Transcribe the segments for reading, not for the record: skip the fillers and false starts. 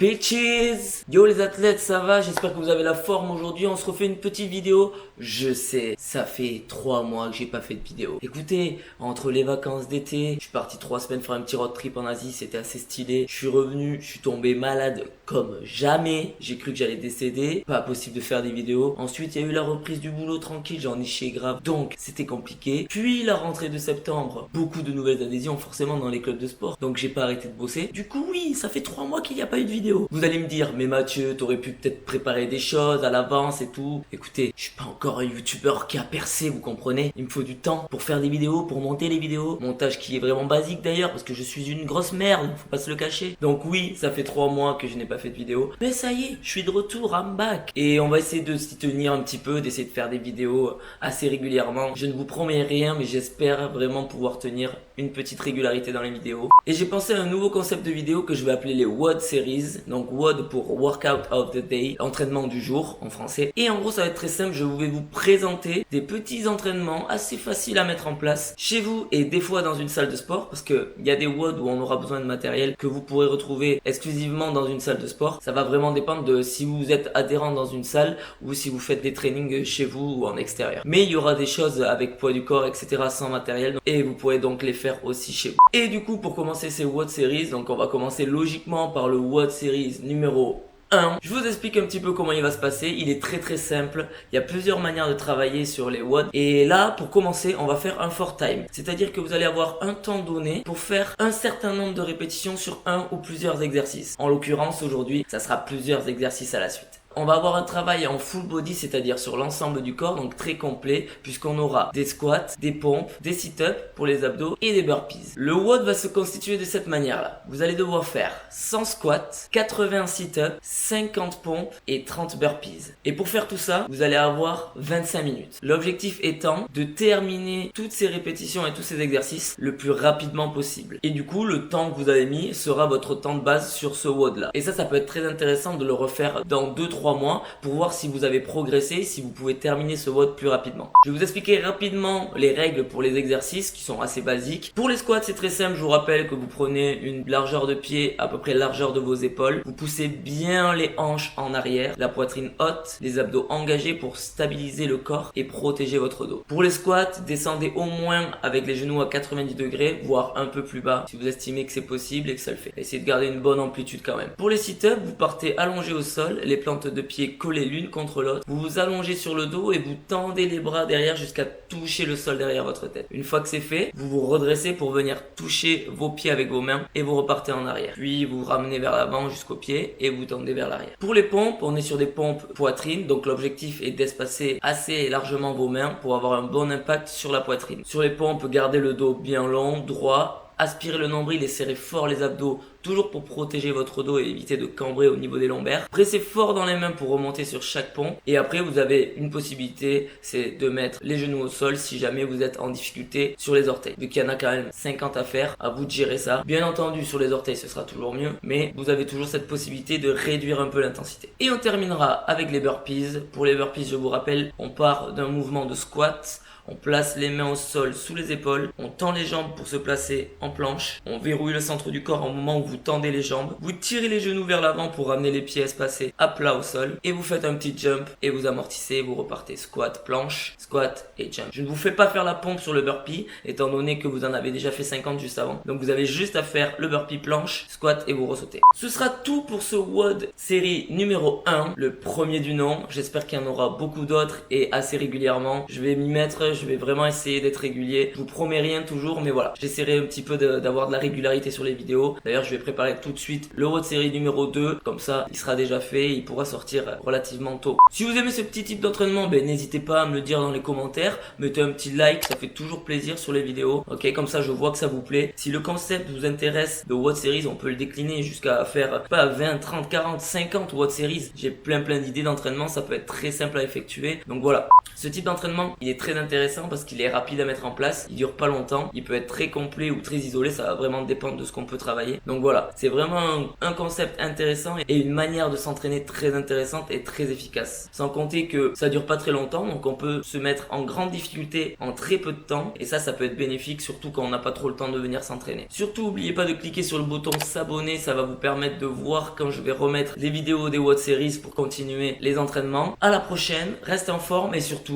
Bitches! Yo les athlètes, ça va? J'espère que vous avez la forme aujourd'hui. On se refait une petite vidéo. Je sais, ça fait 3 mois que j'ai pas fait de vidéo. Écoutez, entre les vacances d'été, je suis parti 3 semaines faire un petit road trip en Asie, c'était assez stylé. Je suis revenu, je suis tombé malade comme jamais. J'ai cru que j'allais décéder. Pas possible de faire des vidéos. Ensuite, il y a eu la reprise du boulot tranquille, j'en ai chié grave. Donc, c'était compliqué. Puis la rentrée de septembre, beaucoup de nouvelles adhésions forcément dans les clubs de sport. Donc, j'ai pas arrêté de bosser. Du coup, oui, ça fait 3 mois qu'il n'y a pas eu de vidéo. Vous allez me dire, mais Mathieu, t'aurais pu peut-être préparer des choses à l'avance et tout. Écoutez, je suis pas encore un youtubeur qui a percé, vous comprenez? Il me faut du temps pour faire des vidéos, pour monter les vidéos. Montage qui est vraiment basique d'ailleurs, parce que je suis une grosse merde, faut pas se le cacher. Donc oui, ça fait 3 mois que je n'ai pas fait de vidéo. Mais ça y est, je suis de retour, I'm back. Et on va essayer de s'y tenir un petit peu, d'essayer de faire des vidéos assez régulièrement. Je ne vous promets rien, mais j'espère vraiment pouvoir tenir une petite régularité dans les vidéos. Et j'ai pensé à un nouveau concept de vidéo que je vais appeler les WOD Series. Donc WOD pour Workout of the Day, entraînement du jour en français. Et en gros, ça va être très simple, je vais vous présenter des petits entraînements assez faciles à mettre en place chez vous et des fois dans une salle de sport, parce que il y a des WOD où on aura besoin de matériel que vous pourrez retrouver exclusivement dans une salle de sport. Ça va vraiment dépendre de si vous êtes adhérent dans une salle ou si vous faites des trainings chez vous ou en extérieur. Mais il y aura des choses avec poids du corps, etc. sans matériel et vous pourrez donc les faire aussi chez vous. Et du coup, pour commencer ces WOD Series, donc on va commencer logiquement par le WOD Series numéro 1. Je vous explique un petit peu comment il va se passer. Il est très simple. Il y a plusieurs manières de travailler sur les WOD. Et là, pour commencer, on va faire un for time. C'est-à-dire que vous allez avoir un temps donné pour faire un certain nombre de répétitions sur un ou plusieurs exercices. En l'occurrence, aujourd'hui, ça sera plusieurs exercices à la suite. On va avoir un travail en full body, c'est-à-dire sur l'ensemble du corps, donc très complet, puisqu'on aura des squats, des pompes, des sit-ups pour les abdos et des burpees. Le WOD va se constituer de cette manière-là. Vous allez devoir faire 100 squats, 80 sit-ups, 50 pompes et 30 burpees. Et pour faire tout ça, vous allez avoir 25 minutes. L'objectif étant de terminer toutes ces répétitions et tous ces exercices le plus rapidement possible. Et du coup, le temps que vous avez mis sera votre temps de base sur ce WOD-là. Et ça peut être très intéressant de le refaire dans 2-3 mois pour voir si vous avez progressé, si vous pouvez terminer ce WOD plus rapidement. Je vais vous expliquer rapidement les règles pour les exercices qui sont assez basiques. Pour les squats, c'est très simple. Je vous rappelle que vous prenez une largeur de pied à peu près largeur de vos épaules. Vous poussez bien les hanches en arrière, la poitrine haute, les abdos engagés pour stabiliser le corps et protéger votre dos. Pour les squats, descendez au moins avec les genoux à 90 degrés, voire un peu plus bas si vous estimez que c'est possible et que ça le fait. Essayez de garder une bonne amplitude quand même. Pour les sit-ups, vous partez allongé au sol, les plantes de pieds collés l'une contre l'autre. Vous vous allongez sur le dos et vous tendez les bras derrière jusqu'à toucher le sol derrière votre tête. Une fois que c'est fait, vous vous redressez pour venir toucher vos pieds avec vos mains et vous repartez en arrière. Puis vous ramenez vers l'avant jusqu'aux pieds et vous tendez vers l'arrière. Pour les pompes, on est sur des pompes poitrine, donc l'objectif est d'espacer assez largement vos mains pour avoir un bon impact sur la poitrine. Sur les pompes, gardez le dos bien long, droit. Aspirez le nombril et serrez fort les abdos, toujours pour protéger votre dos et éviter de cambrer au niveau des lombaires. Pressez fort dans les mains pour remonter sur chaque pompe. Et après, vous avez une possibilité, c'est de mettre les genoux au sol si jamais vous êtes en difficulté sur les orteils. Vu qu'il y en a quand même 50 à faire, à vous de gérer ça. Bien entendu, sur les orteils, ce sera toujours mieux, mais vous avez toujours cette possibilité de réduire un peu l'intensité. Et on terminera avec les burpees. Pour les burpees, je vous rappelle, on part d'un mouvement de squat. On place les mains au sol sous les épaules, on tend les jambes pour se placer en planche, on verrouille le centre du corps au moment où vous tendez les jambes, vous tirez les genoux vers l'avant pour ramener les pieds espacés à plat au sol et vous faites un petit jump et vous amortissez, vous repartez squat, planche, squat et jump. Je ne vous fais pas faire la pompe sur le burpee étant donné que vous en avez déjà fait 50 juste avant, donc vous avez juste à faire le burpee planche, squat et vous ressautez. Ce sera tout pour ce WOD série numéro 1, le premier du nom. J'espère qu'il y en aura beaucoup d'autres et assez régulièrement. Je vais m'y mettre. Je vais vraiment essayer d'être régulier. Je vous promets rien toujours, mais voilà. J'essaierai un petit peu d'avoir de la régularité sur les vidéos. D'ailleurs, je vais préparer tout de suite le WOD série numéro 2. Comme ça, il sera déjà fait. Il pourra sortir relativement tôt. Si vous aimez ce petit type d'entraînement, n'hésitez pas à me le dire dans les commentaires. Mettez un petit like, ça fait toujours plaisir sur les vidéos. Ok, comme ça, je vois que ça vous plaît. Si le concept vous intéresse de WOD series, on peut le décliner jusqu'à faire, pas 20, 30, 40, 50 WOD series. J'ai plein d'idées d'entraînement. Ça peut être très simple à effectuer. Donc voilà. Ce type d'entraînement, il est très intéressant parce qu'il est rapide à mettre en place, il dure pas longtemps, il peut être très complet ou très isolé, ça va vraiment dépendre de ce qu'on peut travailler. Donc voilà, c'est vraiment un concept intéressant et une manière de s'entraîner très intéressante et très efficace. Sans compter que ça dure pas très longtemps, donc on peut se mettre en grande difficulté en très peu de temps et ça peut être bénéfique surtout quand on n'a pas trop le temps de venir s'entraîner. Surtout n'oubliez pas de cliquer sur le bouton s'abonner, ça va vous permettre de voir quand je vais remettre les vidéos des WOD Series pour continuer les entraînements. À la prochaine, restez en forme et surtout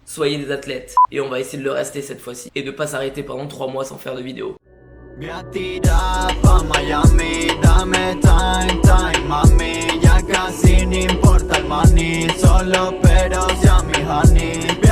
soyez des athlètes. Et on va essayer de le rester cette fois-ci et de pas s'arrêter pendant 3 mois sans faire de vidéo. Voy a tirar pa' Miami, dame time, mami. Ya casi no importa el money, solo pero ya mi honey.